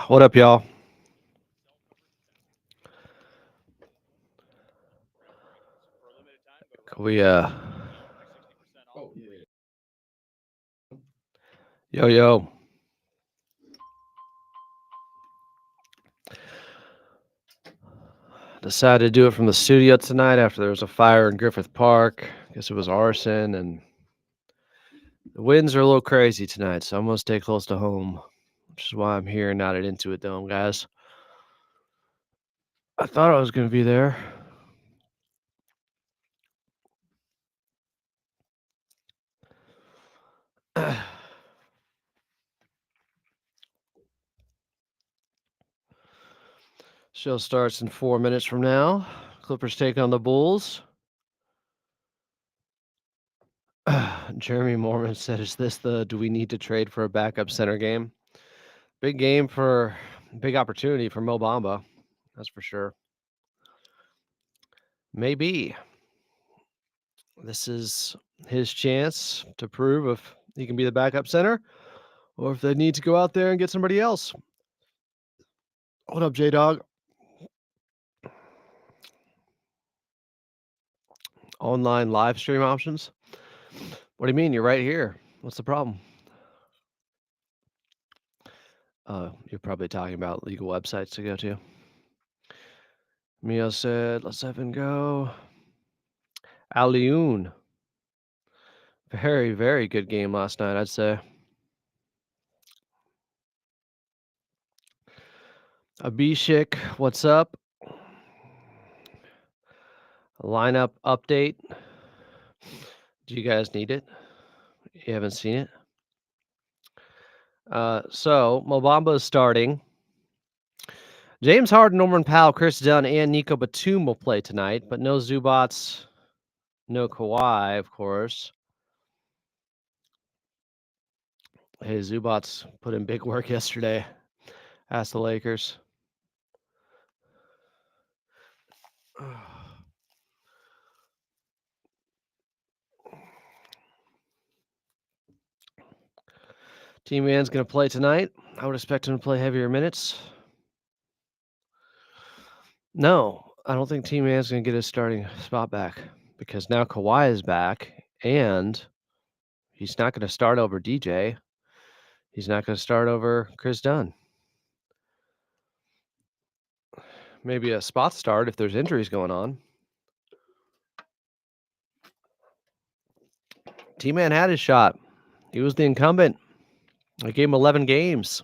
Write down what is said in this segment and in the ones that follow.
What up, y'all? Can we Oh, yeah. yo yo. Decided to do it from the studio tonight after there was a fire in Griffith Park. Guess it was arson, and the winds are a little crazy tonight, so I'm gonna stay close to home, which is why I'm here, not at Intuit Dome, guys. I thought I was gonna be there. Show starts in 4 minutes from now. Clippers take on the Bulls. Jeremy Mormon said, "Is this the do we need to trade for a backup center game?" Big game for big opportunity for Mo Bamba, that's for sure. Maybe this is his chance to prove if he can be the backup center or if they need to go out there and get somebody else. What up, J Dog? Online live stream options? What do you mean? You're right here. What's the problem? You're probably talking about legal websites to go to. Mio said, let's have him go. Alioun. Very, very good game last night, I'd say. Abhishek, what's up? Lineup update. Do you guys need it? You haven't seen it? So Mobamba is starting. James Harden, Norman Powell, Chris Dunn, and Nico Batum will play tonight, but no Zubats, no Kawhi, of course. Hey, Zubats put in big work yesterday. Ask the Lakers. Team Man's going to play tonight. I would expect him to play heavier minutes. No, I don't think Team Man's going to get his starting spot back because now Kawhi is back and he's not going to start over DJ. He's not going to start over Chris Dunn. Maybe a spot start if there's injuries going on. T-Man had his shot. He was the incumbent. I gave him 11 games.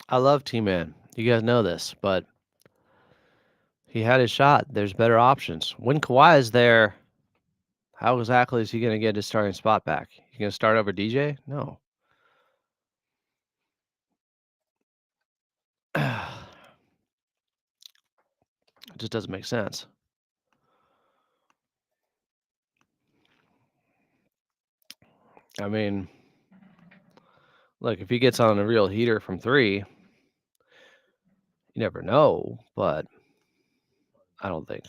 I love T-Man. You guys know this, but he had his shot. There's better options. When Kawhi is there, how exactly is he going to get his starting spot back? You going to start over DJ? No. It just doesn't make sense. I mean, look, if he gets on a real heater from 3, you never know, but I don't think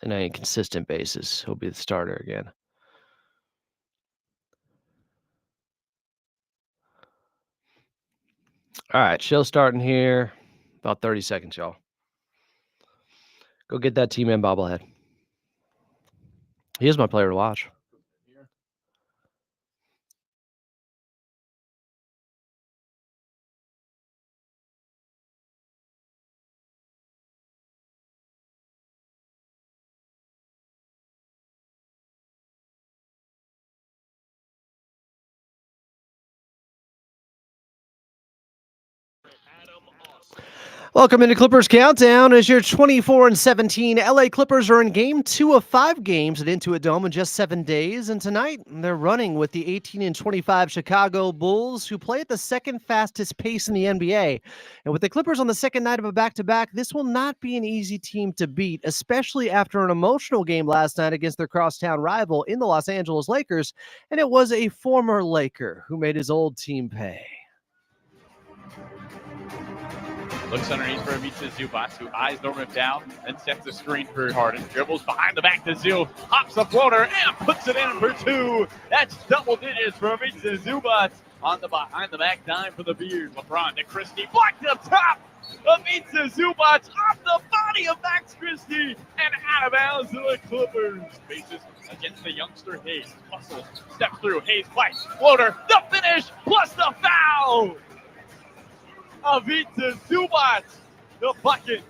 on any consistent basis he'll be the starter again. All right, show starting here. About 30 seconds, y'all. Go get that T-Man bobblehead. He is my player to watch. Welcome into Clippers Countdown. As your 24-17 LA Clippers are in game 2 of 5 games at Intuit Dome in just 7 days. And tonight, they're running with the 18-25 Chicago Bulls, who play at the second fastest pace in the NBA. And with the Clippers on the second night of a back-to-back, this will not be an easy team to beat, especially after an emotional game last night against their crosstown rival in the Los Angeles Lakers. And it was a former Laker who made his old team pay. Looks underneath for Ivica Zubac, who eyes the rim down and sets the screen for Harden. Dribbles behind the back to Zoo, hops the floater and puts it in for two. That's double digits for Ivica Zubac on the behind the back dime for the Beard. LeBron to Christie, blocked up top. Ivica Zubac off the body of Max Christie and out of bounds to the Clippers. Faces against the youngster Hayes. Hustles, steps through. Hayes fights, floater, the finish plus the foul. Ivica Zubac, the bucket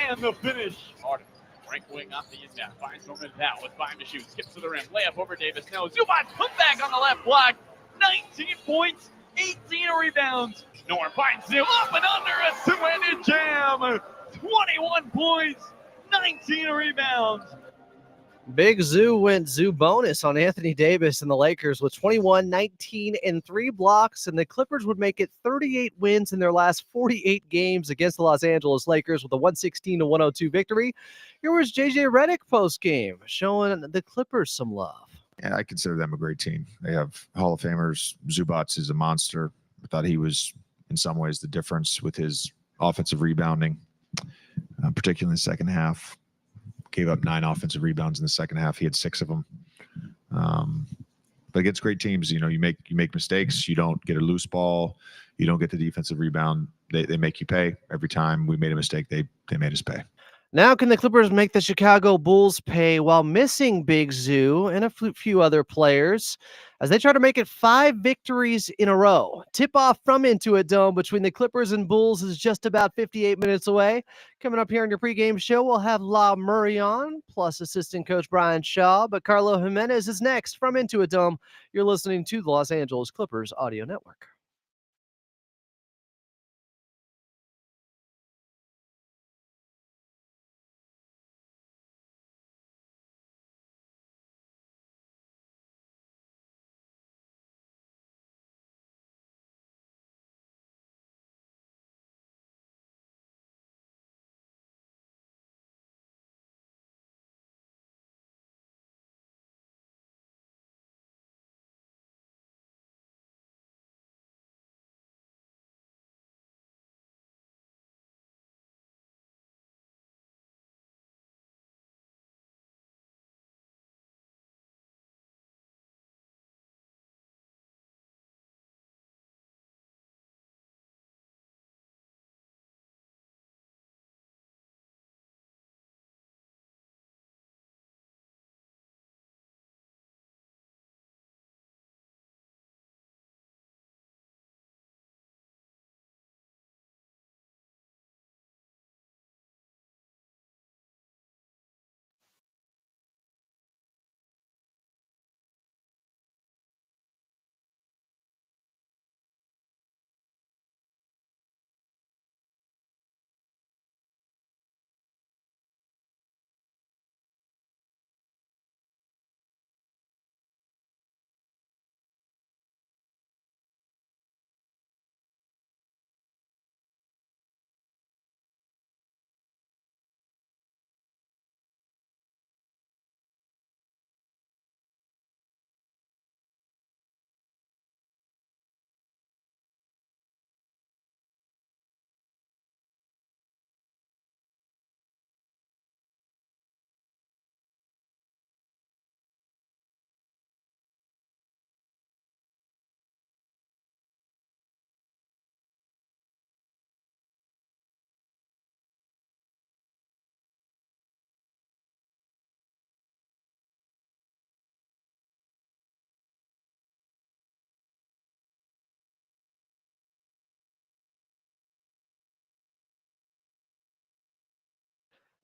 and the finish. Harden, right wing off the inbound, finds Norman Powell with 5 to shoot, skips to the rim, layup over Davis. No, Zubac put back on the left block, 19 points, 18 rebounds. Norm finds Zoo up and under a two-handed jam, 21 points, 19 rebounds. Big Zoo went Zoo bonus on Anthony Davis and the Lakers with 21, 19, and 3 blocks, and the Clippers would make it 38 wins in their last 48 games against the Los Angeles Lakers with a 116-102 victory. Here was JJ Redick post-game, showing the Clippers some love. Yeah, I consider them a great team. They have Hall of Famers. Zubac is a monster. I thought he was, in some ways, the difference with his offensive rebounding, particularly in the second half. Gave up 9 offensive rebounds in the second half. He had 6 of them. But against great teams, you make mistakes. You don't get a loose ball. You don't get the defensive rebound. They make you pay. Every time we made a mistake, they made us pay. Now can the Clippers make the Chicago Bulls pay while missing Big Zoo and a few other players as they try to make it 5 victories in a row? Tip-off from Intuit Dome between the Clippers and Bulls is just about 58 minutes away. Coming up here on your pregame show, we'll have La Murray on, plus assistant coach Brian Shaw. But Carlo Jimenez is next from Intuit Dome. You're listening to the Los Angeles Clippers Audio Network.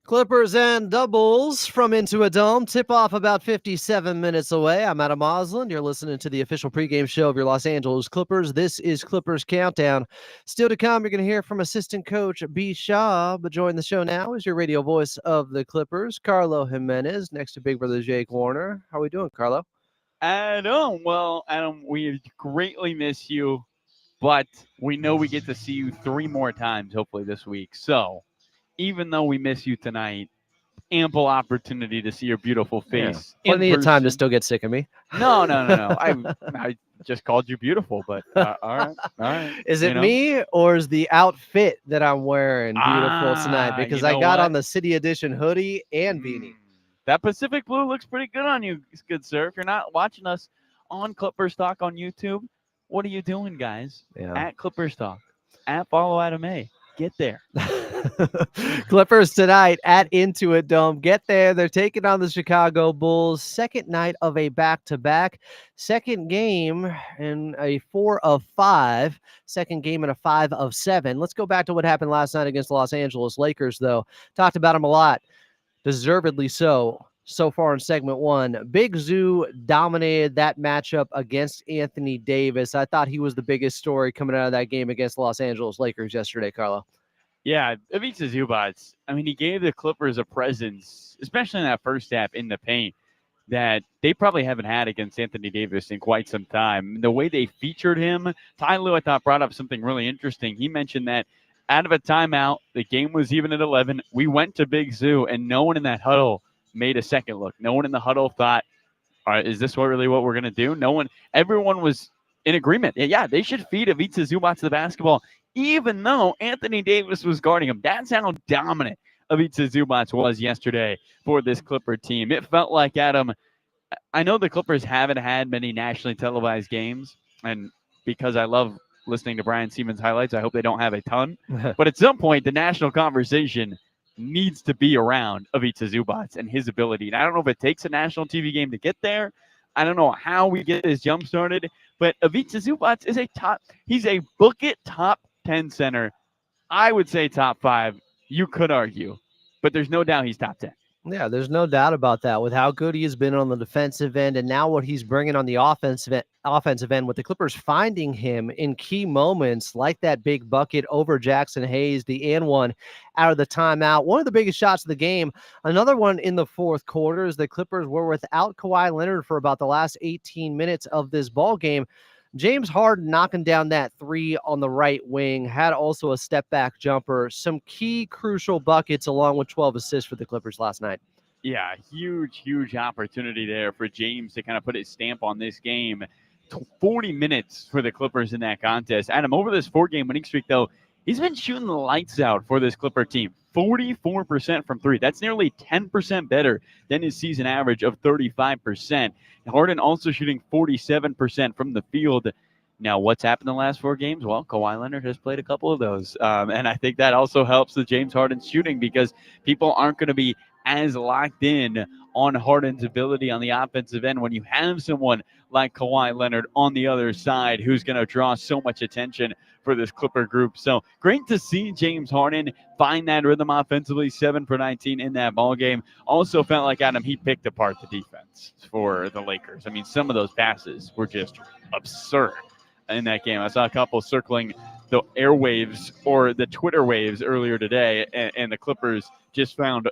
Clippers and doubles from Intuit Dome. Tip off about 57 minutes away. I'm Adam Osland. You're listening to the official pregame show of your Los Angeles Clippers. This is Clippers Countdown. Still to come, you're going to hear from assistant coach B. Shaw. But join the show now is your radio voice of the Clippers, Carlo Jimenez, next to big brother Jake Warner. How are we doing, Carlo? Adam, we greatly miss you, but we know we get to see you 3 more times, hopefully, this week. So, even though we miss you tonight, ample opportunity to see your beautiful face. Yeah. Plenty of time to still get sick of me. No. I just called you beautiful, but all right. Is it me or is the outfit that I'm wearing beautiful tonight? Because I got on the City Edition hoodie and beanie. That Pacific blue looks pretty good on you, good sir. If you're not watching us on Clippers Talk on YouTube, what are you doing, guys? Yeah. At Clippers Talk, at Follow Adam A. Get there. Clippers tonight at Intuit Dome. Get there. They're taking on the Chicago Bulls. Second night of a back-to-back. Second game in a 4 of 5. Second game in a 5 of 7. Let's go back to what happened last night against the Los Angeles Lakers, though. Talked about them a lot. Deservedly so. So far in segment 1, Big Zoo dominated that matchup against Anthony Davis. I thought he was the biggest story coming out of that game against the Los Angeles Lakers yesterday, Carlo. Yeah, Ivica Zubac. I mean, he gave the Clippers a presence, especially in that first half in the paint, that they probably haven't had against Anthony Davis in quite some time. The way they featured him, Ty Lue, I thought, brought up something really interesting. He mentioned that out of a timeout, the game was even at 11. We went to Big Zoo, and no one in that huddle made a second look. No one in the huddle thought, all right, is this really what we're going to do? Everyone was in agreement. Yeah, they should feed Ivica Zubac the basketball, even though Anthony Davis was guarding him. That's how dominant Ivica Zubac was yesterday for this Clipper team. It felt like, Adam, I know the Clippers haven't had many nationally televised games, and because I love listening to Brian Siemens highlights, I hope they don't have a ton. But at some point, the national conversation needs to be around Ivica Zubac and his ability. And I don't know if it takes a national TV game to get there. I don't know how we get this jump started, but Ivica Zubac is he's a book it top 10 center. I would say top 5. You could argue, but there's no doubt he's top 10. Yeah, there's no doubt about that. With how good he has been on the defensive end and now what he's bringing on the offensive end, with the Clippers finding him in key moments like that big bucket over Jackson Hayes, the and one out of the timeout. One of the biggest shots of the game. Another one in the fourth quarter as the Clippers were without Kawhi Leonard for about the last 18 minutes of this ball game. James Harden knocking down that 3 on the right wing, had also a step back jumper, some key crucial buckets along with 12 assists for the Clippers last night. Yeah, huge opportunity there for James to kind of put his stamp on this game. 40 minutes for the Clippers in that contest. Adam, over this 4-game winning streak, though, he's been shooting the lights out for this Clipper team. 44% from 3. That's nearly 10% better than his season average of 35%. Harden also shooting 47% from the field. Now, what's happened in the last 4 games? Well, Kawhi Leonard has played a couple of those. And I think that also helps the James Harden shooting because people aren't going to be as locked in on Harden's ability on the offensive end when you have someone like Kawhi Leonard on the other side who's going to draw so much attention for this Clipper group. So great to see James Harden find that rhythm offensively, 7 for 19 in that ball game. Also felt like, Adam, he picked apart the defense for the Lakers. I mean, some of those passes were just absurd in that game. I saw a couple circling the airwaves or the Twitter waves earlier today, and the Clippers just found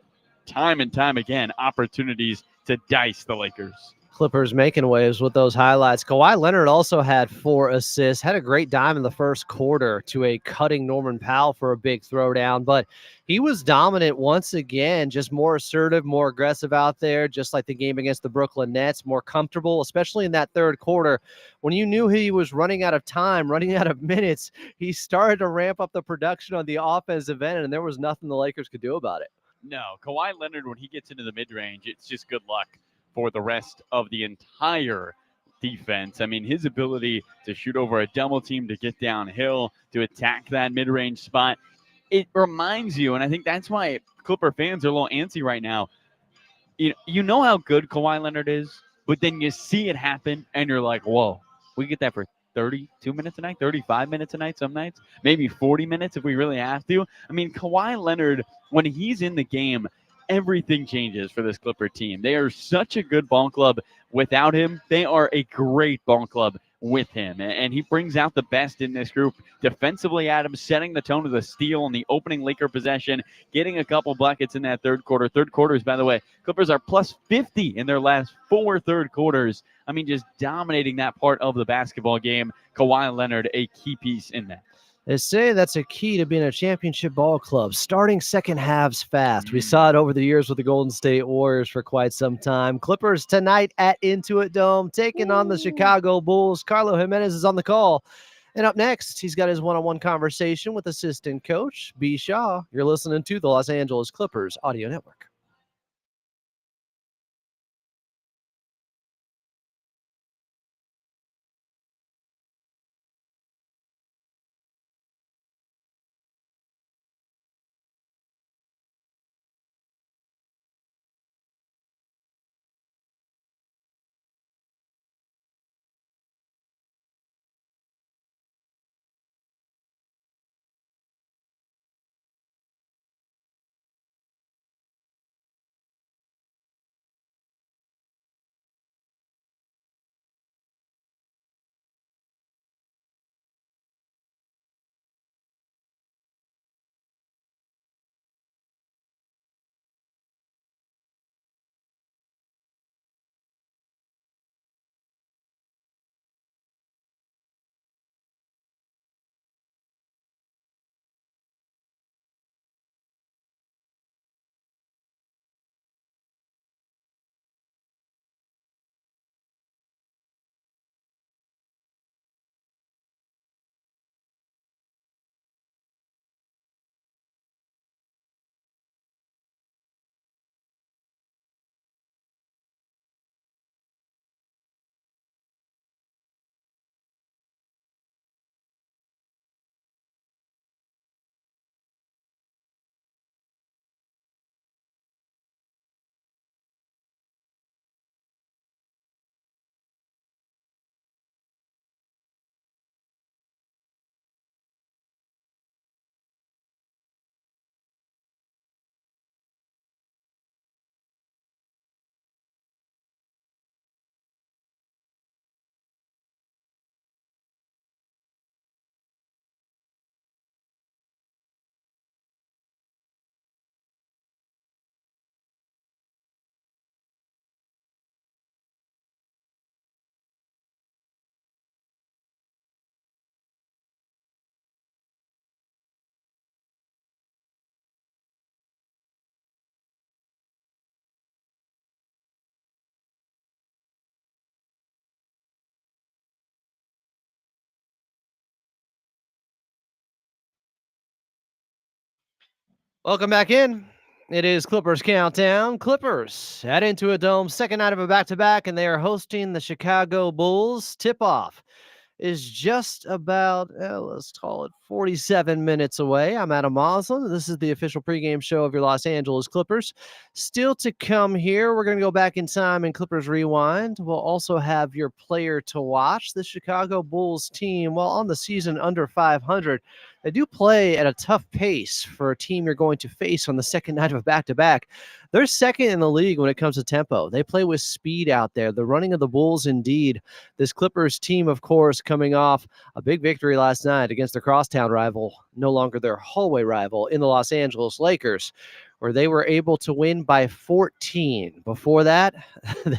time and time again opportunities to dice the Lakers. Clippers making waves with those highlights. Kawhi Leonard also had 4 assists, had a great dime in the first quarter to a cutting Norman Powell for a big throwdown, but he was dominant once again, just more assertive, more aggressive out there, just like the game against the Brooklyn Nets, more comfortable, especially in that third quarter. When you knew he was running out of time, running out of minutes, he started to ramp up the production on the offensive end, and there was nothing the Lakers could do about it. No, Kawhi Leonard, when he gets into the mid-range, it's just good luck for the rest of the entire defense. I mean, his ability to shoot over a double team, to get downhill, to attack that mid-range spot, it reminds you, and I think that's why Clipper fans are a little antsy right now. You know how good Kawhi Leonard is, but then you see it happen, and you're like, whoa, we get that for 32 minutes a night, 35 minutes a night some nights, maybe 40 minutes if we really have to. I mean, Kawhi Leonard, when he's in the game, everything changes for this Clipper team. They are such a good ball club without him. They are a great ball club with him, and he brings out the best in this group. Defensively, Adams setting the tone with a steal in the opening Laker possession, getting a couple buckets in that third quarter. Third quarters, by the way, Clippers are plus 50 in their last 4 third quarters. I mean, just dominating that part of the basketball game. Kawhi Leonard, a key piece in that. They say that's a key to being a championship ball club, starting second halves fast. We saw it over the years with the Golden State Warriors for quite some time. Clippers tonight at Intuit Dome, taking on the Chicago Bulls. Carlo Jimenez is on the call. And up next, he's got his one-on-one conversation with assistant coach B. Shaw. You're listening to the Los Angeles Clippers Audio Network. Welcome back in. It is Clippers Countdown. Clippers at Intuit Dome, second night of a back-to-back, and they are hosting the Chicago Bulls. Tip-off is just about, let's call it 47 minutes away. I'm Adam Moslin. This is the official pregame show of your Los Angeles Clippers. Still to come here, we're going to go back in time in Clippers Rewind. We'll also have your player to watch. The Chicago Bulls team, while on the season under 500, they do play at a tough pace for a team you're going to face on the second night of a back-to-back. They're second in the league when it comes to tempo. They play with speed out there. The running of the Bulls, indeed. This Clippers team, of course, coming off a big victory last night against their crosstown rival, no longer their hallway rival, in the Los Angeles Lakers, where they were able to win by 14. Before that,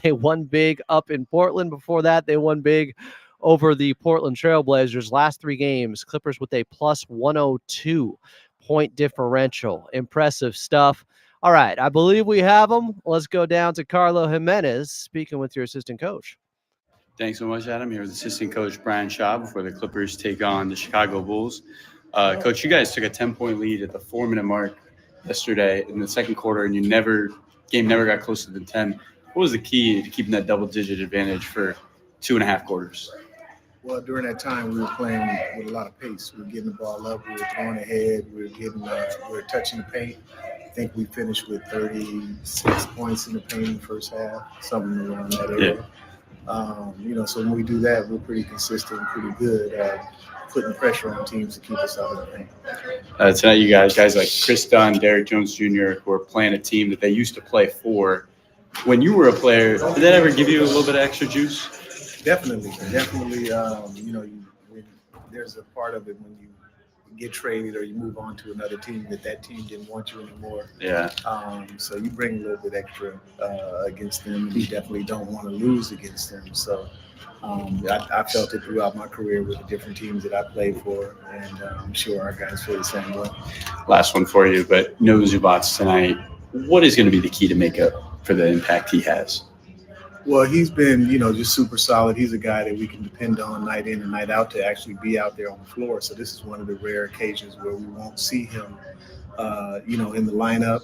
they won big up in Portland. Before that, they won big over the Portland Trailblazers. Last 3 games, Clippers with a plus 102 point differential. Impressive stuff. All right, I believe we have them. Let's go down to Carlo Jimenez, speaking with your assistant coach. Thanks so much, Adam. Here with assistant coach Brian Shaw before the Clippers take on the Chicago Bulls. Coach, you guys took a 10-point lead at the 4-minute mark yesterday in the second quarter, and game never got closer than 10. What was the key to keeping that double-digit advantage for 2.5 quarters? Well, during that time, we were playing with a lot of pace. We were getting the ball up. We were throwing ahead. We were touching the paint. I think we finished with 36 points in the paint in the first half, something around that area. So when we do that, we're pretty consistent, pretty good at putting pressure on teams to keep us out of the paint. Tonight, you guys like Chris Dunn, Derrick Jones Jr., who are playing a team that they used to play for. When you were a player, did that ever give you a little bit of extra juice? Definitely. When there's a part of it when you get traded or you move on to another team that team didn't want you anymore. Yeah. So you bring a little bit extra against them, and you definitely don't want to lose against them. So I felt it throughout my career with the different teams that I played for, and I'm sure our guys feel the same way. Last one for you, but no Zubats tonight. What is going to be the key to make up for the impact he has? Well, he's been, just super solid. He's a guy that we can depend on night in and night out to actually be out there on the floor. So this is one of the rare occasions where we won't see him, in the lineup.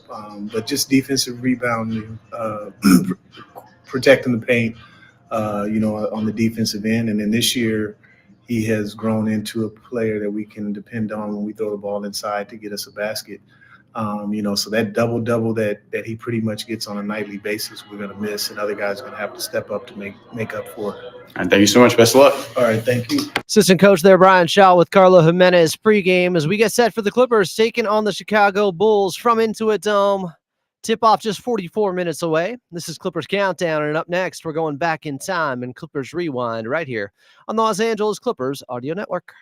But just defensive rebounding, protecting the paint, on the defensive end. And then this year, he has grown into a player that we can depend on when we throw the ball inside to get us a basket. So that double that he pretty much gets on a nightly basis, we're going to miss, and other guys are going to have to step up to make up for it. And thank you so much. Best of luck. All right, thank you. Assistant coach there, Brian Shaw, with Carlo Jimenez pregame as we get set for the Clippers taking on the Chicago Bulls from Intuit Dome. Tip-off just 44 minutes away. This is Clippers Countdown, and up next, we're going back in time and Clippers Rewind right here on the Los Angeles Clippers Audio Network.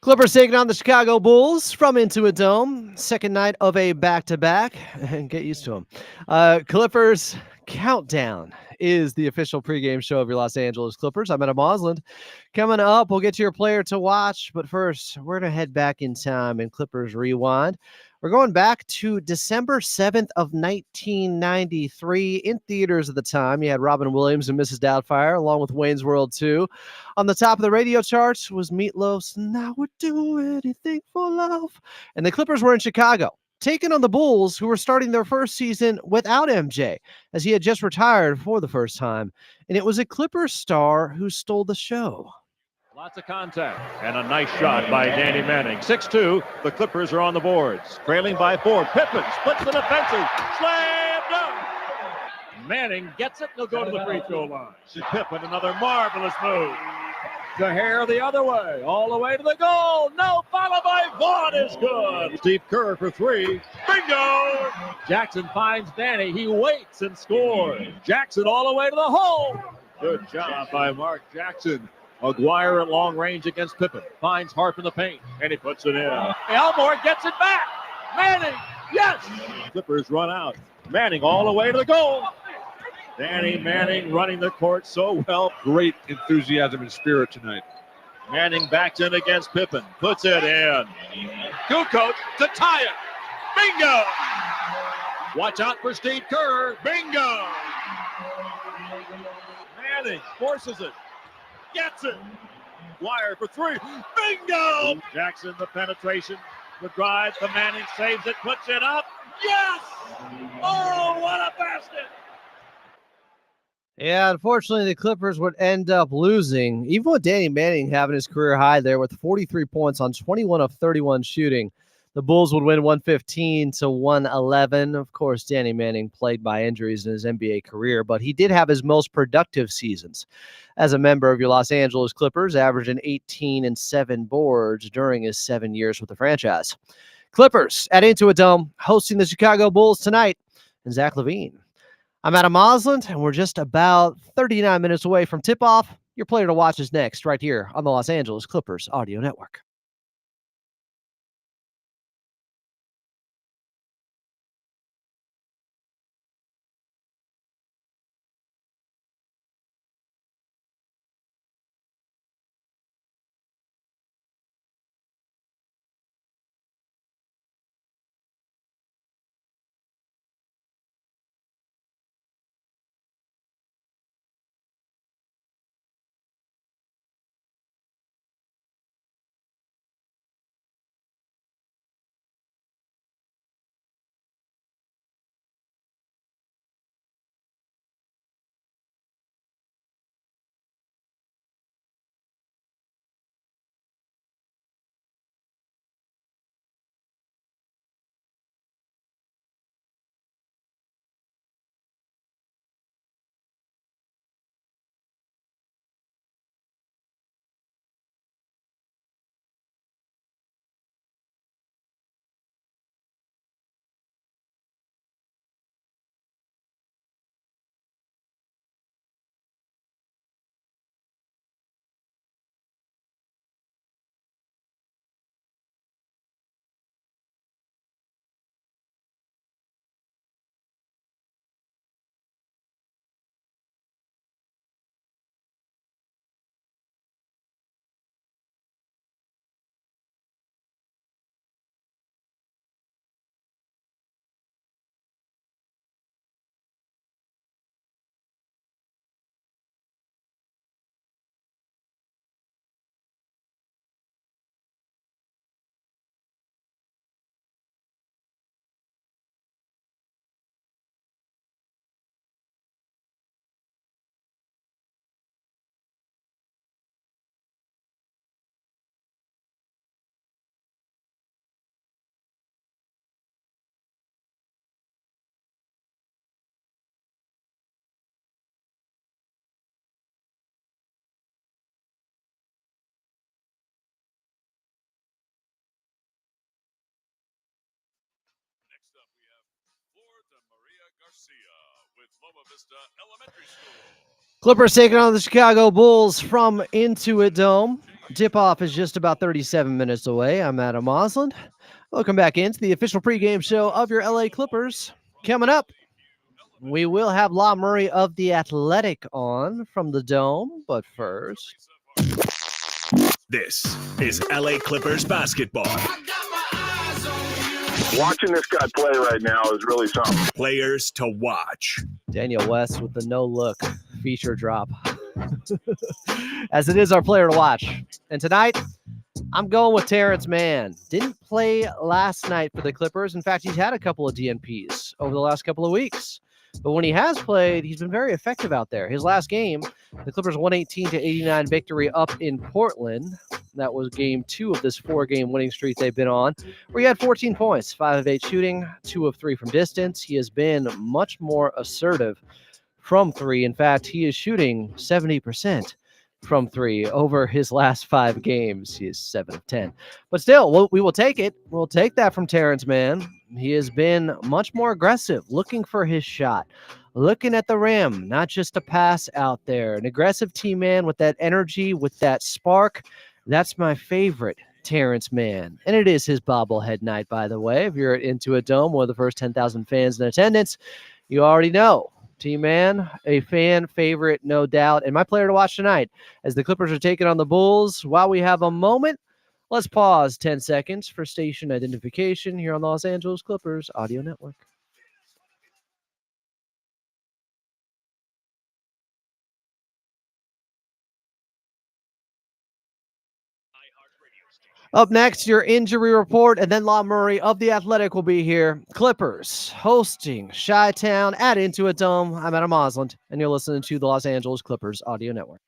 Clippers taking on the Chicago Bulls from Intuit Dome. Second night of a back-to-back. And get used to them. Clippers Countdown is the official pregame show of your Los Angeles Clippers. I'm Adam Osland. Coming up, we'll get to your player to watch. But first, we're going to head back in time in Clippers Rewind. We're going back to December 7th of 1993 in theaters at the time. You had Robin Williams and Mrs. Doubtfire along with Wayne's World 2. On the top of the radio charts was Meatloaf's "And I Would Do Anything for Love." And the Clippers were in Chicago, taking on the Bulls, who were starting their first season without MJ, as he had just retired for the first time. And it was a Clippers star who stole the show. Lots of contact and a nice shot by Danny Manning. 6-2, the Clippers are on the boards. Trailing by 4, Pippen splits the defensive. Slam dunk! Manning gets it, and he'll go to the free throw line. Pippen, another marvelous move. to Hare the other way, all the way to the goal. No, followed by Vaughn is good. Steve Kerr for three. Bingo! Jackson finds Danny. He waits and scores. Jackson all the way to the hole. Good job by Mark Jackson. Aguirre at long range against Pippen. Finds Harp in the paint, and he puts it in. Elmore gets it back. Manning, yes! Clippers run out. Manning all the way to the goal. Danny Manning running the court so well. Great enthusiasm and spirit tonight. Manning backs in against Pippen. Puts it in. Kukoc to tie it. Bingo! Watch out for Steve Kerr. Bingo! Manning forces it. Gets it. Wire for three. Bingo! Jackson, the penetration. The drive. The Manning saves it. Puts it up. Yes! Oh, what a basket! Yeah, unfortunately, the Clippers would end up losing, even with Danny Manning having his career high there with 43 points on 21 of 31 shooting. The Bulls would win 115 to 111. Of course, Danny Manning plagued by injuries in his NBA career, but he did have his most productive seasons as a member of your Los Angeles Clippers, averaging 18 and 7 boards during his 7 years with the franchise. Clippers at Intuit Dome hosting the Chicago Bulls tonight, and Zach LaVine. I'm Adam Osland, and we're just about 39 minutes away from tip-off. Your player to watch is next, right here on the Los Angeles Clippers Audio Network. Next up, we have Florida Maria Garcia with Loma Vista Elementary School. Clippers taking on the Chicago Bulls from Intuit Dome. Tip-off is just about 37 minutes away. I'm Adam Osland. Welcome back into the official pregame show of your LA Clippers. Coming up, we will have La Murray of the Athletic on from the Dome, but first, this is LA Clippers basketball. Watching this guy play right now is really something. Players to watch. Daniel West with the no-look feature drop. As it is our player to watch. And tonight, I'm going with Terrence Mann. Didn't play last night for the Clippers. In fact, he's had a couple of DNPs over the last couple of weeks. But when he has played, he's been very effective out there. His last game, the Clippers 118-89 victory up in Portland. That was game 2 of this 4-game winning streak they've been on, where he had 14 points, 5 of 8 shooting, 2 of 3 from distance. He has been much more assertive from 3. In fact, he is shooting 70% from 3 over his last 5 games. He is 7 of 10. But still, we will take it. We'll take that from Terrence Mann. He has been much more aggressive, looking for his shot, looking at the rim, not just a pass out there. An aggressive team man with that energy, with that spark. That's my favorite Terrence Mann. And it is his bobblehead night, by the way. If you're at Intuit Dome, one of the first 10,000 fans in attendance, you already know. T-Man, a fan favorite, no doubt, and my player to watch tonight as the Clippers are taking on the Bulls. While we have a moment, let's pause 10 seconds for station identification here on the Los Angeles Clippers Audio Network. Up next, your injury report, and then Law Murray of The Athletic will be here. Clippers hosting Chi-Town at Intuit Dome. I'm Adam Osland, and you're listening to the Los Angeles Clippers Audio Network.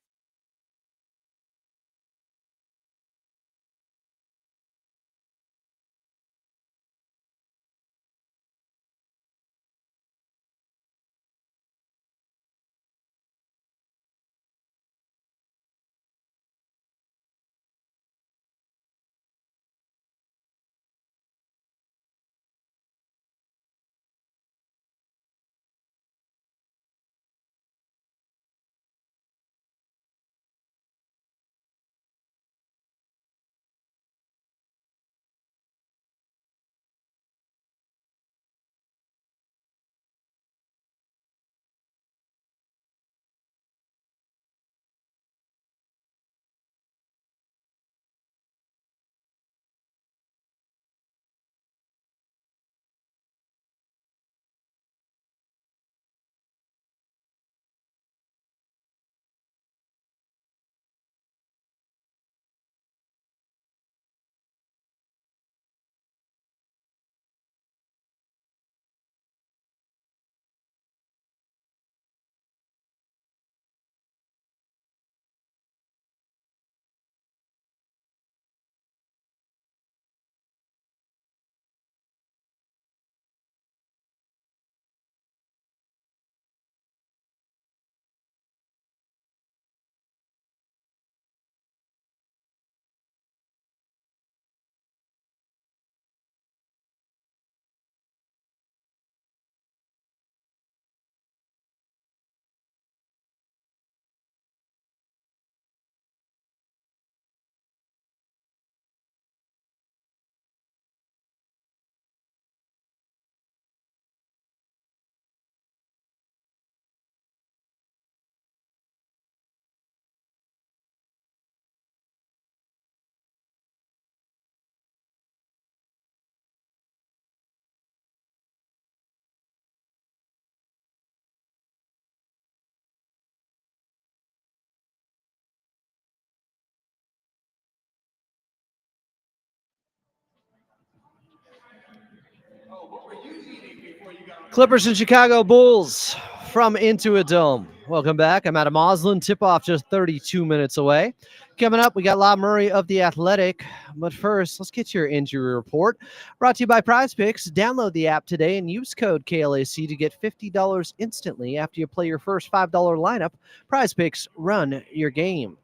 Clippers and Chicago Bulls from Intuit Dome. Welcome back. I'm Adam Osland. Tip-off just 32 minutes away. Coming up, we got Law Murray of The Athletic. But first, let's get your injury report. Brought to you by Prize Picks. Download the app today and use code KLAC to get $50 instantly after you play your first $5 lineup. Prize Picks, run your game.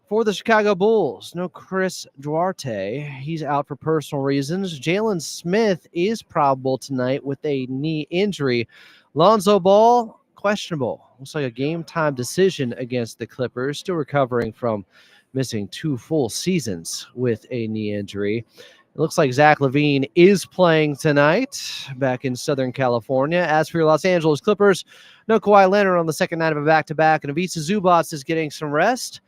For the Chicago Bulls, no Chris Duarte. He's out for personal reasons. Jalen Smith is probable tonight with a knee injury. Lonzo Ball, questionable. Looks like a game-time decision against the Clippers. Still recovering from missing 2 full seasons with a knee injury. It looks like Zach LaVine is playing tonight back in Southern California. As for your Los Angeles Clippers, no Kawhi Leonard on the second night of a back-to-back, and Ivica Zubac is getting some rest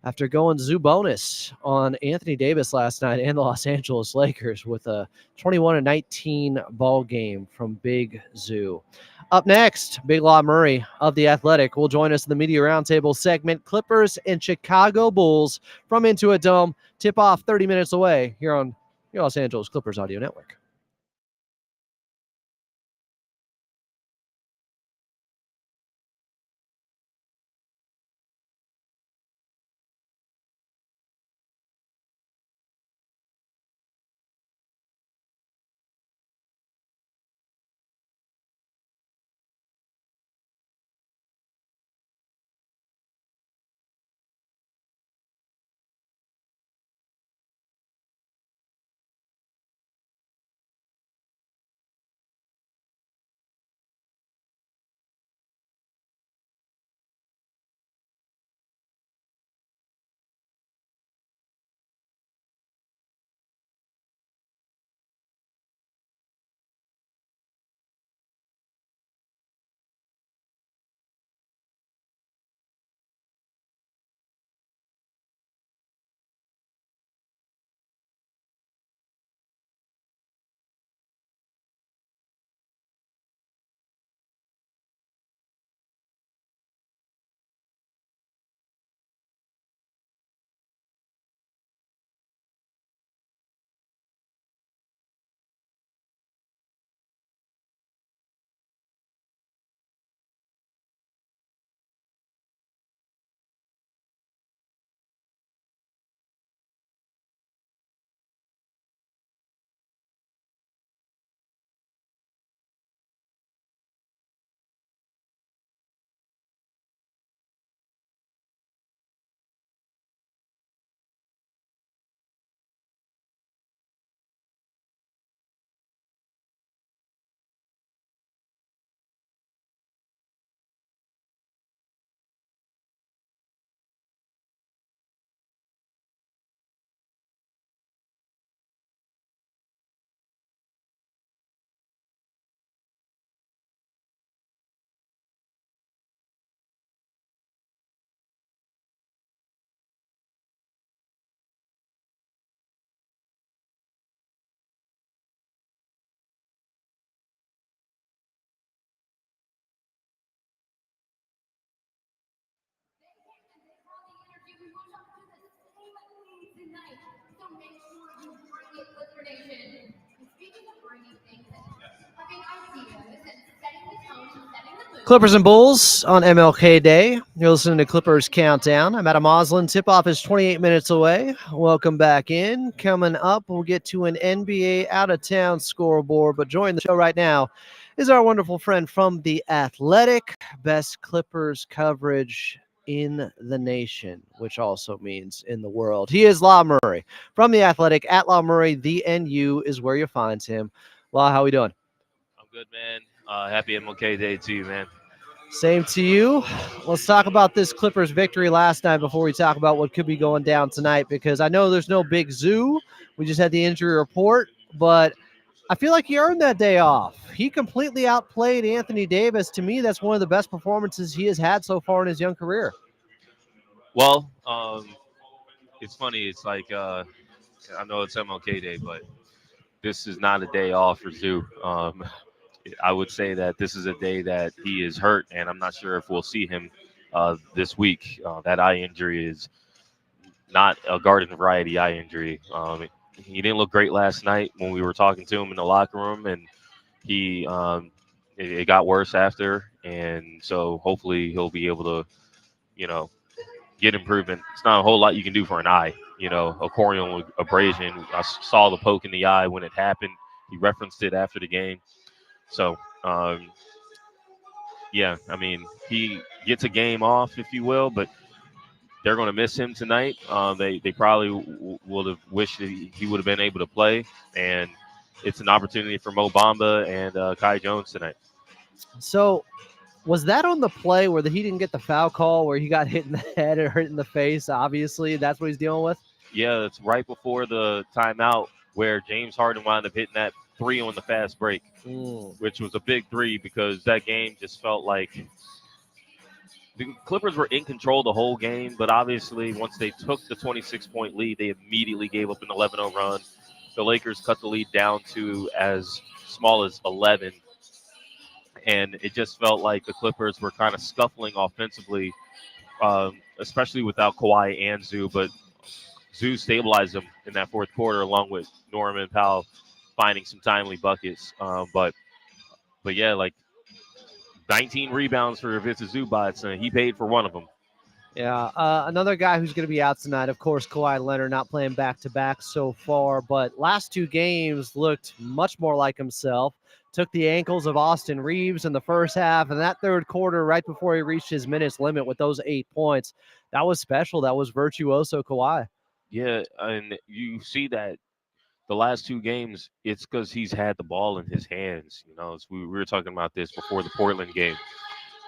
after going Zubonus on Anthony Davis last night and the Los Angeles Lakers with a 21-19 ball game from Big Zoo. Up next, Big Law Murray of The Athletic will join us in the Media Roundtable segment. Clippers and Chicago Bulls from Intuit Dome. Tip off 30 minutes away here on your Los Angeles Clippers Audio Network. Clippers and Bulls on MLK Day. You're listening to Clippers Countdown. I'm Adam Moslin. Tip-off is 28 minutes away. Welcome back in. Coming up, we'll get to an NBA out-of-town scoreboard, but joining the show right now is our wonderful friend from The Athletic, best Clippers coverage in the nation, which also means in the world. He is Law Murray from The Athletic. At Law Murray, the NU is where you find him. Law, how we doing? I'm good, man. Happy MLK Day to you, man. Same to you. Let's talk about this Clippers victory last night before we talk about what could be going down tonight, because I know there's no big Zoo. We just had the injury report, but I feel like he earned that day off. He completely outplayed Anthony Davis. To me, that's one of the best performances he has had so far in his young career. Well, it's funny. It's like I know it's MLK Day, but this is not a day off for Zoo. I would say that this is a day that he is hurt, and I'm not sure if we'll see him this week. That eye injury is not a garden variety eye injury. He didn't look great last night when we were talking to him in the locker room, and he it got worse after, and so hopefully he'll be able to, get improvement. It's not a whole lot you can do for an eye, a corneal abrasion. I saw the poke in the eye when it happened. He referenced it after the game. So, yeah, I mean, he gets a game off, if you will, but they're going to miss him tonight. They probably would have wished that he would have been able to play, and it's an opportunity for Mo Bamba and Kai Jones tonight. So, was that on the play where he didn't get the foul call, where he got hit in the head or hit in the face? Obviously, that's what he's dealing with. Yeah, it's right before the timeout where James Harden wound up hitting that three on the fast break, which was a big three because that game just felt like the Clippers were in control the whole game, but obviously once they took the 26-point lead, they immediately gave up an 11-0 run. The Lakers cut the lead down to as small as 11, and it just felt like the Clippers were kind of scuffling offensively, especially without Kawhi and Zoo, but Zoo stabilized them in that fourth quarter along with Norman Powell finding some timely buckets. But yeah, like 19 rebounds for Ivica Zubac, and he paid for one of them. Yeah, another guy who's going to be out tonight, of course, Kawhi Leonard, not playing back-to-back so far, but last two games looked much more like himself. Took the ankles of Austin Reeves in the first half, and that third quarter, right before he reached his minutes limit with those 8 points, that was special. That was virtuoso Kawhi. Yeah, and you see that the last two games, it's because he's had the ball in his hands. We were talking about this before the Portland game.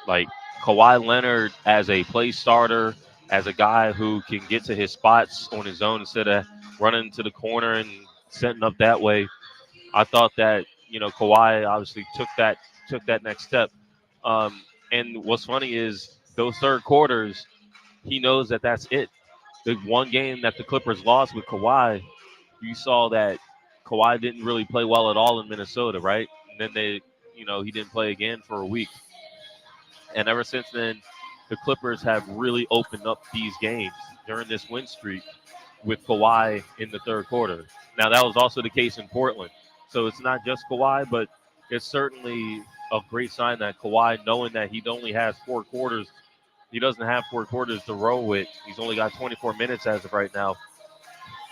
Like Kawhi Leonard as a play starter, as a guy who can get to his spots on his own instead of running to the corner and setting up that way. I thought that Kawhi obviously took that next step. And what's funny is those third quarters, he knows that that's it. The one game that the Clippers lost with Kawhi, you saw that Kawhi didn't really play well at all in Minnesota, right? And then he didn't play again for a week. And ever since then, the Clippers have really opened up these games during this win streak with Kawhi in the third quarter. Now, that was also the case in Portland. So it's not just Kawhi, but it's certainly a great sign that Kawhi, knowing that he only has 4 quarters, he doesn't have 4 quarters to roll with. He's only got 24 minutes as of right now.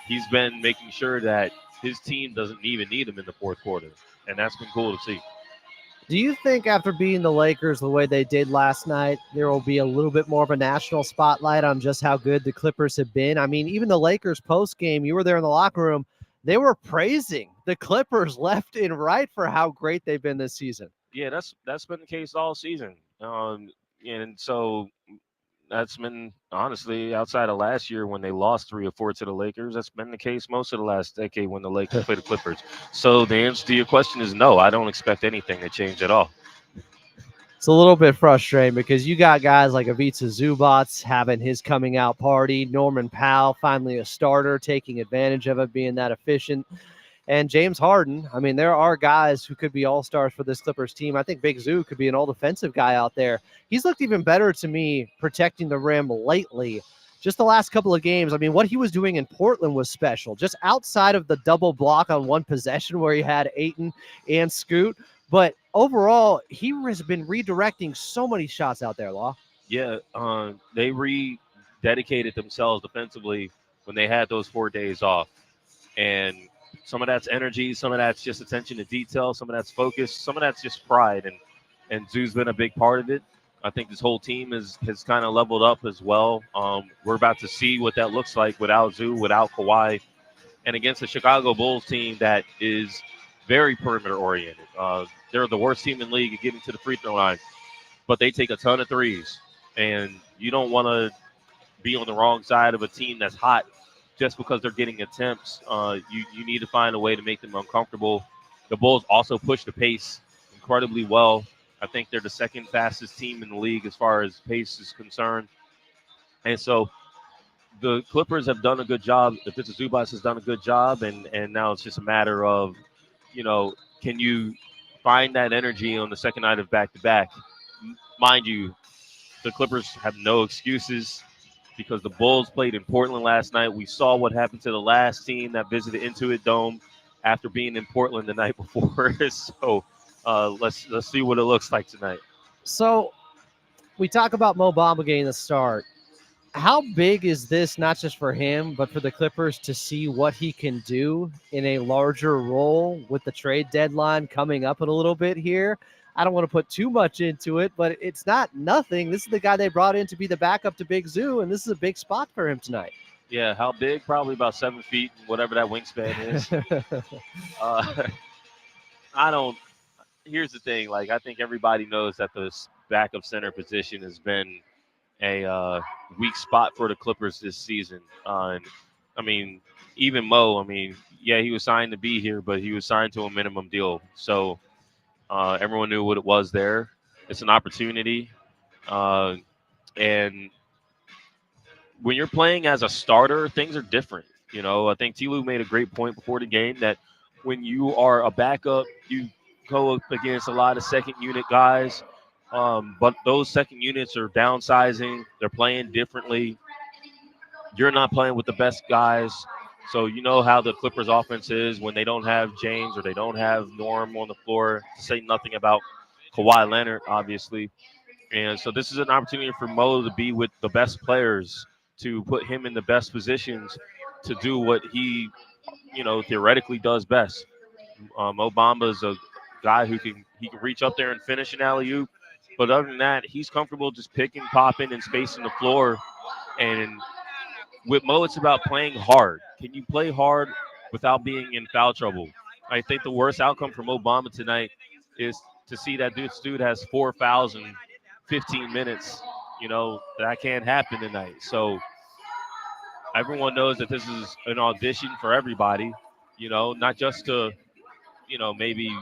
He's been making sure that his team doesn't even need him in the fourth quarter, and that's been cool to see. Do you think after beating the Lakers the way they did last night, there will be a little bit more of a national spotlight on just how good the Clippers have been? I mean, even the Lakers post-game, you were there in the locker room, they were praising the Clippers left and right for how great they've been this season. Yeah, that's been the case all season. And so that's been, honestly, outside of last year when they lost 3 or 4 to the Lakers, that's been the case most of the last decade when the Lakers play the Clippers. So the answer to your question is no, I don't expect anything to change at all. It's a little bit frustrating because you got guys like Ivica Zubac having his coming out party, Norman Powell finally a starter, taking advantage of it, being that efficient. And James Harden, I mean, there are guys who could be all-stars for this Clippers team. I think Big Zoo could be an all-defensive guy out there. He's looked even better to me protecting the rim lately just the last couple of games, I mean, what he was doing in Portland was special. Just outside of the double block on one possession where he had Ayton and Scoot. But overall, he has been redirecting so many shots out there, Law. Yeah, they rededicated themselves defensively when they had those 4 days off. And some of that's energy, some of that's just attention to detail, some of that's focus, some of that's just pride. And Zoo's been a big part of it. I think this whole team has kind of leveled up as well. We're about to see what that looks like without Zoo, without Kawhi, and against the Chicago Bulls team that is very perimeter oriented. They're the worst team in the league at getting to the free throw line, but they take a ton of threes. And you don't want to be on the wrong side of a team that's hot just because they're getting attempts. You need to find a way to make them uncomfortable. The Bulls also push the pace incredibly well. I think they're the second fastest team in the league as far as pace is concerned. And so the Clippers have done a good job. The Zubats has done a good job, and now it's just a matter of, can you find that energy on the second night of back-to-back? Mind you, the Clippers have no excuses because the Bulls played in Portland last night. We saw what happened to the last team that visited Intuit Dome after being in Portland the night before. So let's see what it looks like tonight. So we talk about Mo Bamba getting the start. How big is this, not just for him, but for the Clippers to see what he can do in a larger role with the trade deadline coming up in a little bit here? I don't want to put too much into it, but it's not nothing. This is the guy they brought in to be the backup to Big Zoo, and this is a big spot for him tonight. Yeah, how big? Probably about 7 feet, whatever that wingspan is. I don't. Here's the thing. Like, I think everybody knows that the backup center position has been a weak spot for the Clippers this season. And I mean, even Mo. I mean, yeah, he was signed to be here, but he was signed to a minimum deal. So everyone knew what it was there. It's an opportunity, and when you're playing as a starter, things are different. I think T. made a great point before the game that when you are a backup, you go up against a lot of second unit guys, but those second units are downsizing. They're playing differently. You're not playing with the best guys. So you know how the Clippers offense is when they don't have James or they don't have Norm on the floor, to say nothing about Kawhi Leonard, obviously. And so this is an opportunity for Mo to be with the best players, to put him in the best positions to do what he, theoretically does best. Mo Bamba is a guy who can reach up there and finish an alley-oop. But other than that, he's comfortable just picking, popping, and spacing the floor. And with Mo, it's about playing hard. Can you play hard without being in foul trouble? I think the worst outcome for Mo Bamba tonight is to see that this dude has 4 fouls in 15 minutes. That can't happen tonight. So everyone knows that this is an audition for everybody, not just to, maybe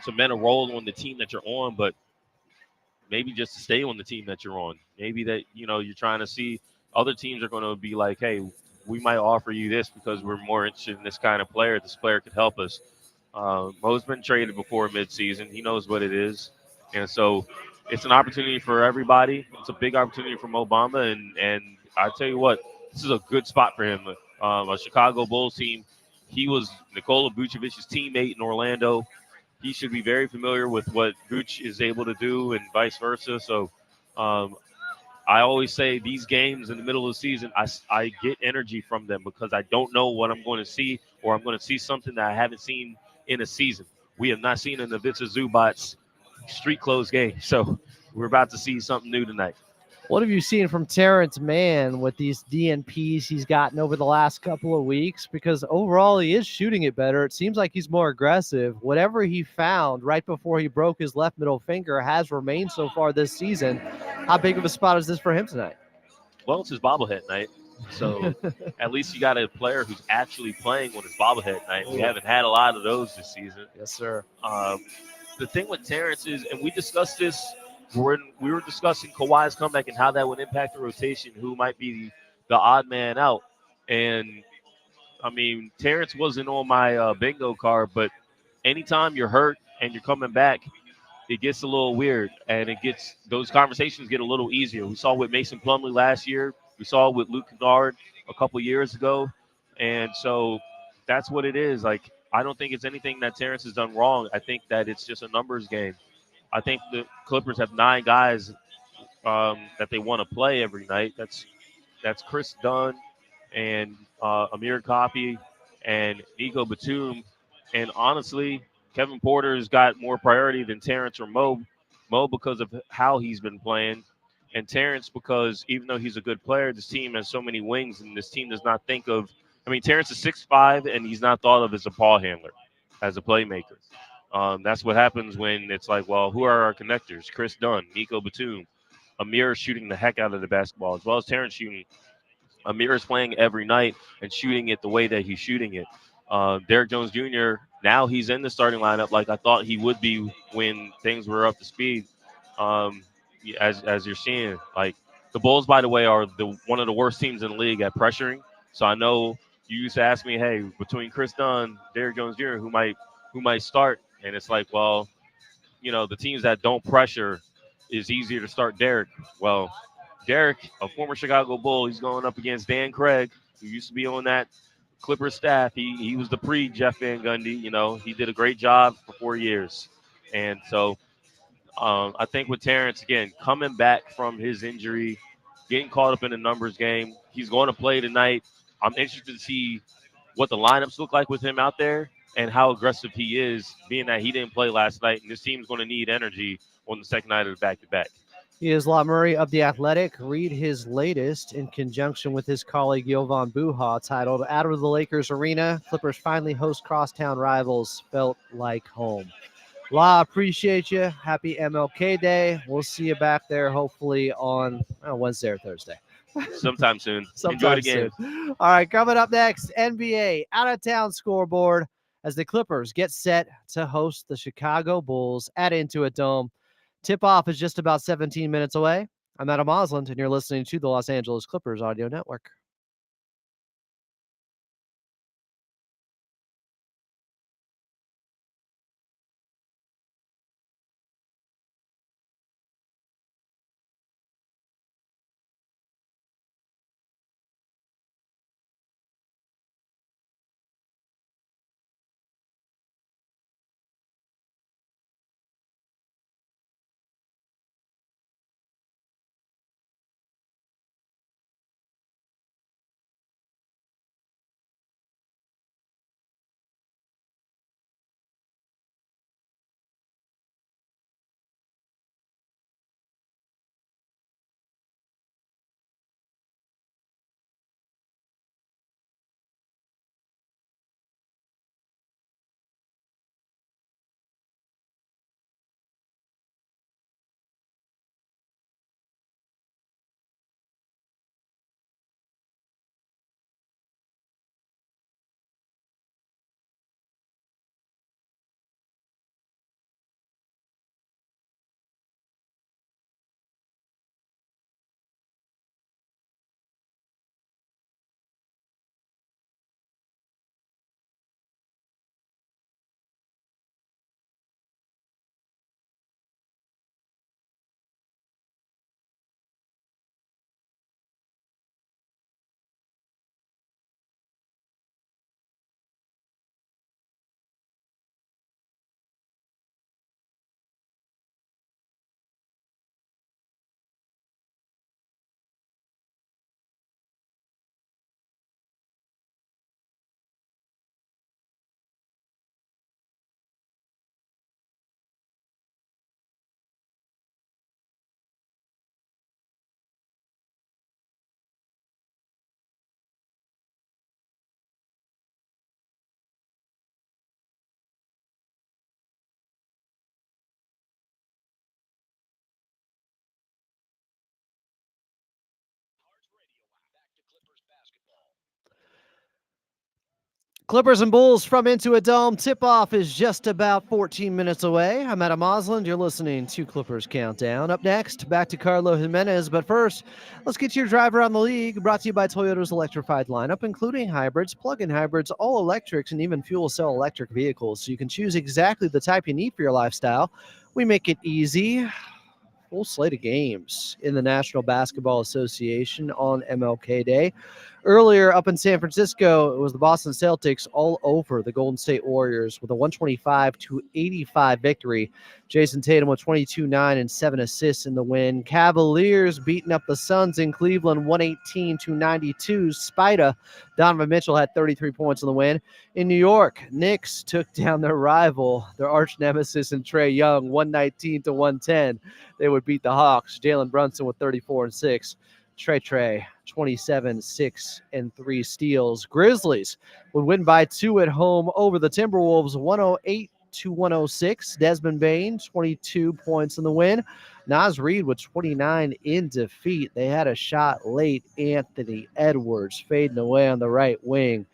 cement a role on the team that you're on, but maybe just to stay on the team that you're on. Maybe that, you're trying to see other teams are going to be like, hey, we might offer you this because we're more interested in this kind of player. This player could help us. Mo's been traded before midseason. He knows what it is. And so it's an opportunity for everybody. It's a big opportunity for Mo Bamba. And I tell you what, this is a good spot for him. A Chicago Bulls team. He was Nikola Vucevic's teammate in Orlando. He should be very familiar with what Vooch is able to do and vice versa. So I always say these games in the middle of the season, I get energy from them because I don't know what I'm going to see, or I'm going to see something that I haven't seen in a season. We have not seen in the Ivica Zubats street clothes game. So we're about to see something new tonight. What have you seen from Terrence Mann with these DNPs he's gotten over the last couple of weeks? Because overall, he is shooting it better. It seems like he's more aggressive. Whatever he found right before he broke his left middle finger has remained so far this season. How big of a spot is this for him tonight? Well, it's his bobblehead night. So at least you got a player who's actually playing on his bobblehead night. We haven't had a lot of those this season. Yes, sir. The thing with Terrence is, and we discussed this when we were discussing Kawhi's comeback and how that would impact the rotation, who might be the odd man out. And, I mean, Terrence wasn't on my bingo card, but anytime you're hurt and you're coming back, it gets a little weird, and those conversations get a little easier. We saw with Mason Plumlee last year. We saw it with Luke Kennard a couple years ago, and so that's what it is. Like, I don't think it's anything that Terrence has done wrong. I think that it's just a numbers game. I think the Clippers have 9 guys that they want to play every night. That's Chris Dunn and Amir Kapi and Nico Batum. And honestly, Kevin Porter's got more priority than Terrence or Mo. Mo because of how he's been playing, and Terrence because even though he's a good player, this team has so many wings, and this team does not think of. I mean, Terrence is 6'5", and he's not thought of as a ball handler, as a playmaker. That's what happens when it's like, well, who are our connectors? Chris Dunn, Nico Batum, Amir shooting the heck out of the basketball, as well as Terrence shooting. Amir is playing every night and shooting it the way that he's shooting it. Derek Jones Jr., now he's in the starting lineup like I thought he would be when things were up to speed. Um, as you're seeing, like the Bulls, by the way, are one of the worst teams in the league at pressuring. So I know you used to ask me, hey, between Chris Dunn, Derek Jones Jr., who might start, and it's like, well, the teams that don't pressure is easier to start Derek. Well, Derek, a former Chicago Bull, he's going up against Dan Craig, who used to be on that Clippers staff. He was the pre-Jeff Van Gundy. He did a great job for 4 years. And so I think with Terrence, again, coming back from his injury, getting caught up in the numbers game, he's going to play tonight. I'm interested to see what the lineups look like with him out there and how aggressive he is, being that he didn't play last night, and this team's going to need energy on the second night of the back-to-back. He is La Murray of The Athletic. Read his latest in conjunction with his colleague Jovan Buha, titled Out of the Lakers Arena, Clippers finally host crosstown rivals, felt like home. La, appreciate you. Happy MLK Day. We'll see you back there hopefully on Wednesday or Thursday. Sometime soon. Sometime Enjoy the game. soon. All right, coming up next, NBA out-of-town scoreboard as the Clippers get set to host the Chicago Bulls at Intuit Dome. Tip-off is just about 17 minutes away. I'm Adam Osland, and you're listening to the Los Angeles Clippers Audio Network. Clippers and Bulls from Intuit Dome. Tip-off is just about 14 minutes away. I'm Adam Osland. You're listening to Clippers Countdown. Up next, back to Carlo Jimenez. But first, let's get your drive around the league. Brought to you by Toyota's electrified lineup, including hybrids, plug-in hybrids, all electrics, and even fuel cell electric vehicles. So you can choose exactly the type you need for your lifestyle. We make it easy. full slate of games in the National Basketball Association on MLK Day. Earlier up in San Francisco, it was the Boston Celtics all over the Golden State Warriors with a 125-85 victory. Jason Tatum with 22, 9, and 7 assists in the win. Cavaliers beating up the Suns in Cleveland 118-92. Spida, Donovan Mitchell had 33 points in the win. In New York, Knicks took down their rival, their arch nemesis in Trae Young, 119-110. They would beat the Hawks. Jalen Brunson with 34 and 6. Trey, 27, 6, and 3 steals. Grizzlies would win by 2 at home over the Timberwolves, 108-106. Desmond Bain, 22 points in the win. Naz Reid with 29 in defeat. They had a shot late. Anthony Edwards fading away on the right wing.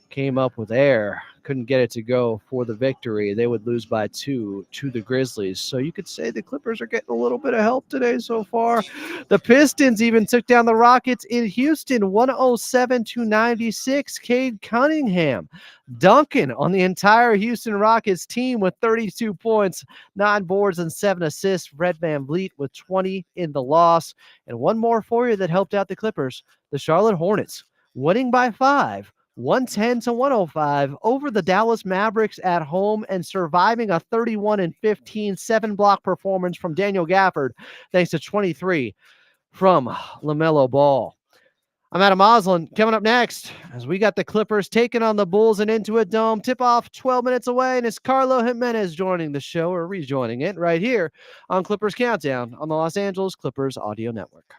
Came up with air. Couldn't get it to go for the victory. They would lose by 2 to the Grizzlies. So you could say the Clippers are getting a little bit of help today so far. The Pistons even took down the Rockets in Houston, 107-96. Cade Cunningham dunking on the entire Houston Rockets team with 32 points, 9 boards, and 7 assists. Fred VanVleet with 20 in the loss. And one more for you that helped out the Clippers. The Charlotte Hornets winning by 5. 110-105 over the Dallas Mavericks at home and surviving a 31-15 7-block performance from Daniel Gafford thanks to 23 from LaMelo Ball. I'm Adam Oslin. Coming up next, as we got the Clippers taking on the Bulls and Intuit Dome. Tip-off 12 minutes away, and it's Carlo Jimenez joining the show, or rejoining it, right here on Clippers Countdown on the Los Angeles Clippers Audio Network.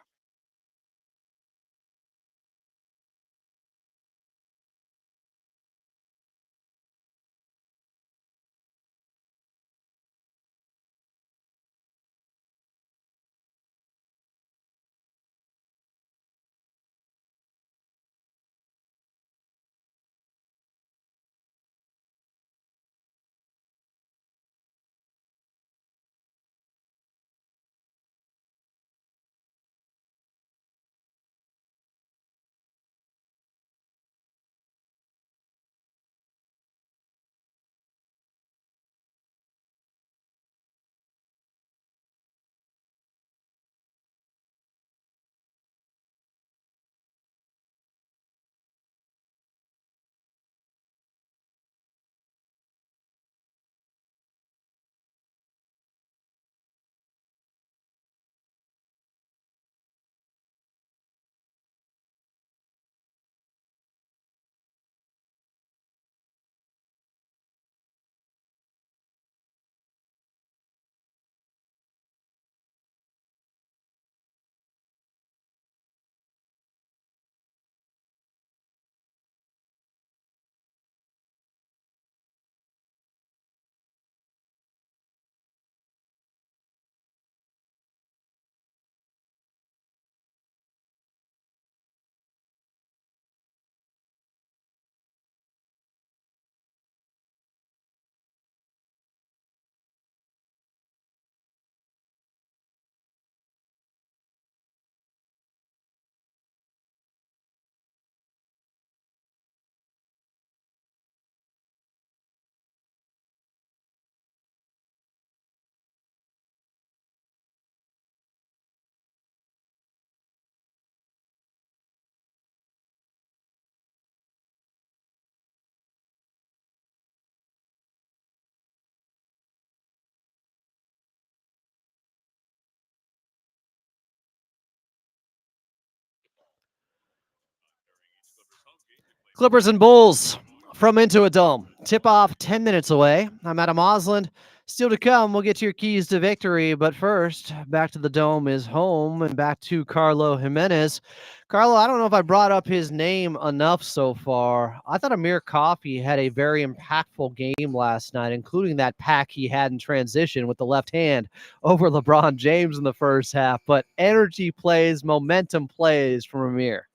Clippers and Bulls from Intuit Dome. Tip-off 10 minutes away. I'm Adam Oslin. Still to come, we'll get to your keys to victory. But first, back to the Dome is home and back to Carlo Jimenez. Carlo, I don't know if I brought up his name enough so far. I thought Amir Coffey had a very impactful game last night, including that pack he had in transition with the left hand over LeBron James in the first half. But energy plays, momentum plays from Amir.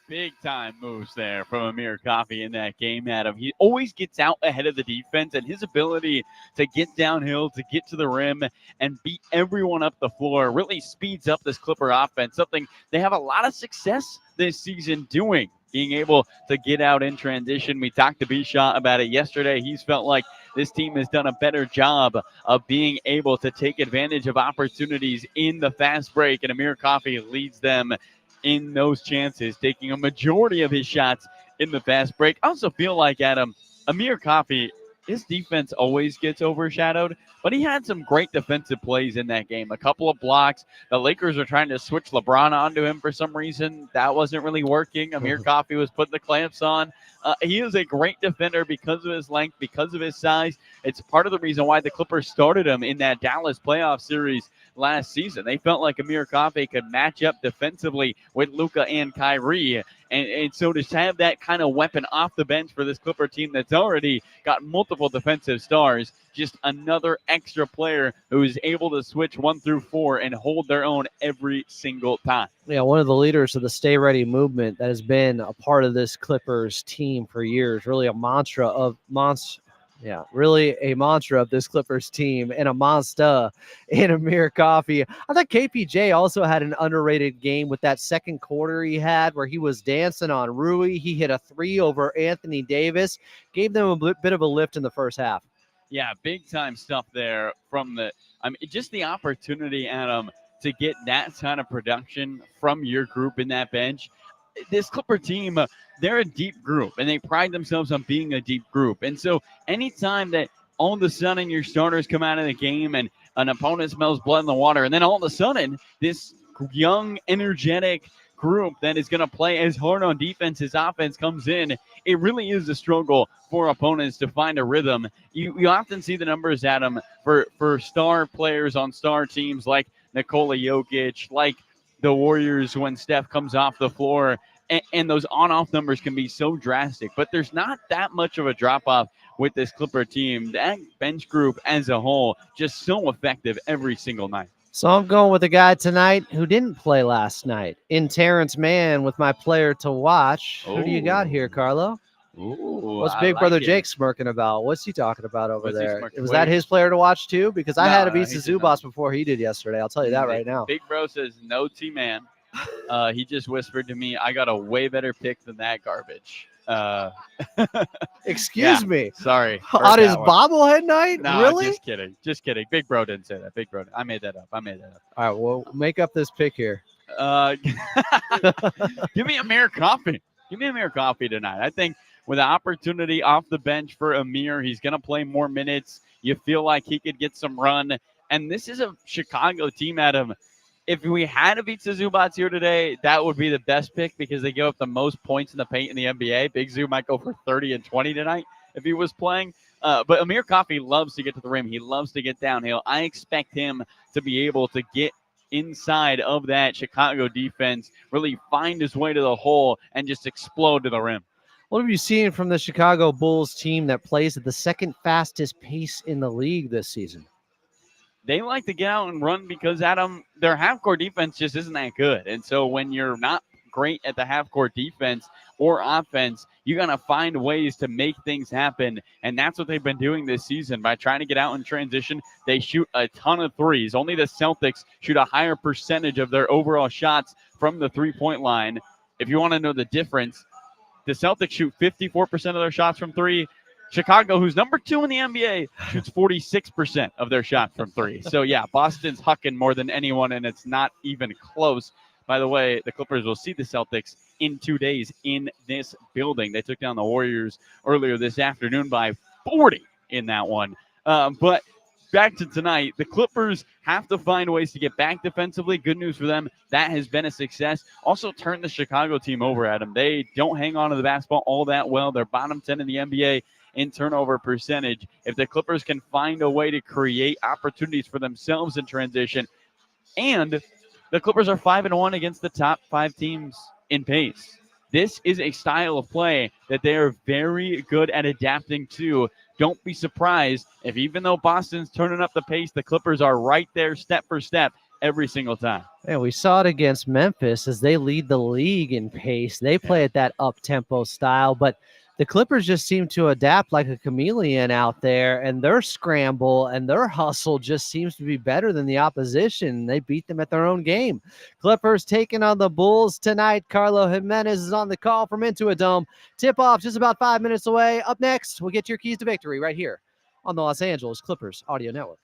Big time moves there from Amir Coffey in that game, Adam. He always gets out ahead of the defense, and his ability to get downhill, to get to the rim, and beat everyone up the floor really speeds up this Clipper offense, something they have a lot of success this season doing, being able to get out in transition. We talked to B-Shot about it yesterday. He's felt like this team has done a better job of being able to take advantage of opportunities in the fast break, and Amir Coffey leads them in those chances, taking a majority of his shots in the fast break. I also feel like, Adam, Amir Coffey, his defense always gets overshadowed, but he had some great defensive plays in that game. A couple of blocks. The Lakers are trying to switch LeBron onto him for some reason. That wasn't really working. Amir Coffey was putting the clamps on. He is a great defender because of his length, because of his size. It's part of the reason why the Clippers started him in that Dallas playoff series last season. They felt like Amir Coffey could match up defensively with Luka and Kyrie. And so to have that kind of weapon off the bench for this Clipper team that's already got multiple defensive stars, just another extra player who is able to switch 1 through 4 and hold their own every single time. Yeah, one of the leaders of the Stay Ready movement that has been a part of this Clippers team for years, really a mantra of really a mantra of this Clippers team, and a monster in Amir Coffey. I thought KPJ also had an underrated game with that second quarter he had where he was dancing on Rui. He hit a 3 over Anthony Davis, gave them a bit of a lift in the first half. Yeah, big time stuff there from just the opportunity, Adam, to get that kind of production from your group in that bench. This Clipper team, they're a deep group, and they pride themselves on being a deep group. And so anytime that all of a sudden your starters come out of the game and an opponent smells blood in the water, and then all of a sudden this young, energetic group that is going to play as hard on defense as offense comes in, it really is a struggle for opponents to find a rhythm. You often see the numbers, Adam, for star players on star teams like Nikola Jokic, like the Warriors when Steph comes off the floor, and those on-off numbers can be so drastic. But there's not that much of a drop-off with this Clipper team. That bench group as a whole, just so effective every single night. So I'm going with a guy tonight who didn't play last night, in Terrence Mann, with my player to watch. Who do you got here, Carlo? What's Big Brother Jake smirking about? What's he talking about over there? Was that his player to watch too? Because I had to beat Zubas before he did yesterday. I'll tell you that right now. Big Bro says no T-Man. He just whispered to me, I got a way better pick than that garbage. Excuse me. Sorry. On his bobblehead night? No, really? Just kidding. Just kidding. Big Bro didn't say that. Big Bro. I made that up. All right, well, make up this pick here. Give me Amir Coffey. Give me Amir Coffey tonight. I think with an opportunity off the bench for Amir, he's going to play more minutes. You feel like he could get some run. And this is a Chicago team, Adam. If we had to beat Zubats here today, that would be the best pick because they give up the most points in the paint in the NBA. Big Zoo might go for 30 and 20 tonight if he was playing. But Amir Coffey loves to get to the rim. He loves to get downhill. I expect him to be able to get inside of that Chicago defense, really find his way to the hole, and just explode to the rim. What have you seen from the Chicago Bulls team that plays at the second fastest pace in the league this season? They like to get out and run because, Adam, their half-court defense just isn't that good. And so when you're not great at the half-court defense or offense, you're going to find ways to make things happen. And that's what they've been doing this season by trying to get out in transition. They shoot a ton of threes. Only the Celtics shoot a higher percentage of their overall shots from the three-point line. If you want to know the difference, the Celtics shoot 54% of their shots from three. Chicago, who's number 2 in the NBA, shoots 46% of their shots from three. So, yeah, Boston's hucking more than anyone, and it's not even close. By the way, the Clippers will see the Celtics in 2 days in this building. They took down the Warriors earlier this afternoon by 40 in that one. But back to tonight, the Clippers have to find ways to get back defensively. Good news for them. That has been a success. Also turn the Chicago team over, Adam. They don't hang on to the basketball all that well. They're bottom 10 in the NBA in turnover percentage. If the Clippers can find a way to create opportunities for themselves in transition, and the Clippers are 5-1 against the top 5 teams in pace. This is a style of play that they are very good at adapting to. Don't be surprised if, even though Boston's turning up the pace, the Clippers are right there step for step every single time. And we saw it against Memphis as they lead the league in pace. They play at that up-tempo style, but the Clippers just seem to adapt like a chameleon out there, and their scramble and their hustle just seems to be better than the opposition. They beat them at their own game. Clippers taking on the Bulls tonight. Carlo Jimenez is on the call from Intuit Dome. Tip-off just about 5 minutes away. Up next, we'll get your keys to victory right here on the Los Angeles Clippers Audio Network.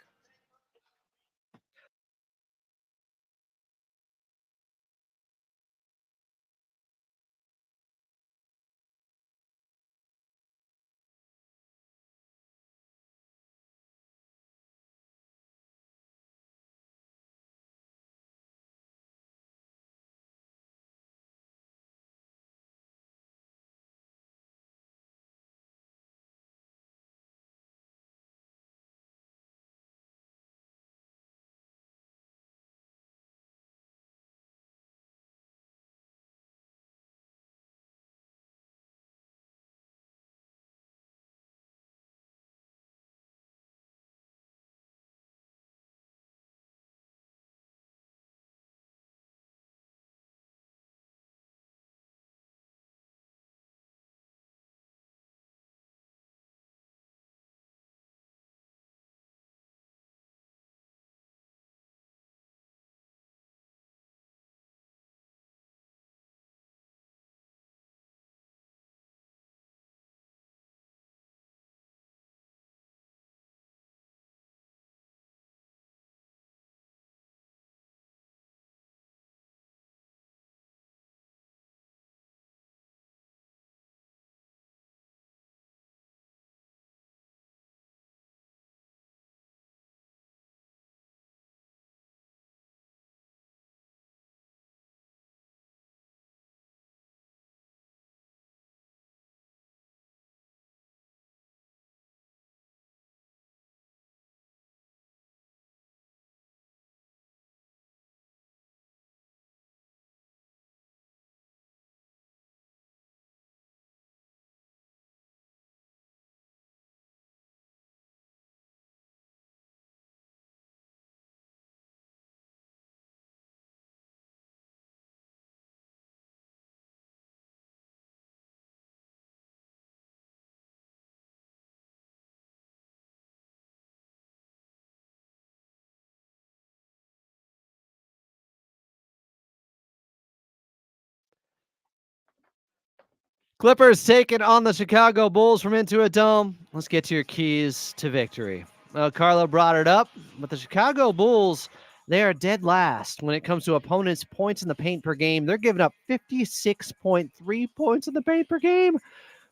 Clippers taking on the Chicago Bulls from Intuit Dome. Let's get to your keys to victory. Carlo brought it up, but the Chicago Bulls, they are dead last when it comes to opponents' points in the paint per game. They're giving up 56.3 points in the paint per game.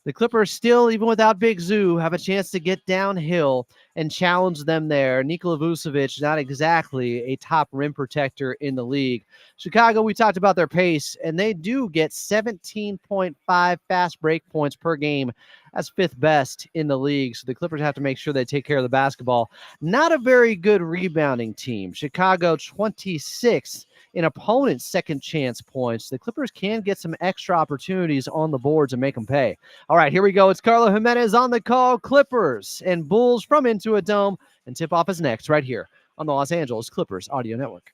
The Clippers still, even without Big Zoo, have a chance to get downhill and challenge them there. Nikola Vucevic, not exactly a top rim protector in the league. Chicago, we talked about their pace, and they do get 17.5 fast break points per game. That's fifth best in the league. So the Clippers have to make sure they take care of the basketball. Not a very good rebounding team. Chicago 26th in opponents' second chance points. The Clippers can get some extra opportunities on the boards and make them pay. All right, here we go. It's Carlo Jimenez on the call. Clippers and Bulls from Intuit Dome. And tip-off is next right here on the Los Angeles Clippers Audio Network.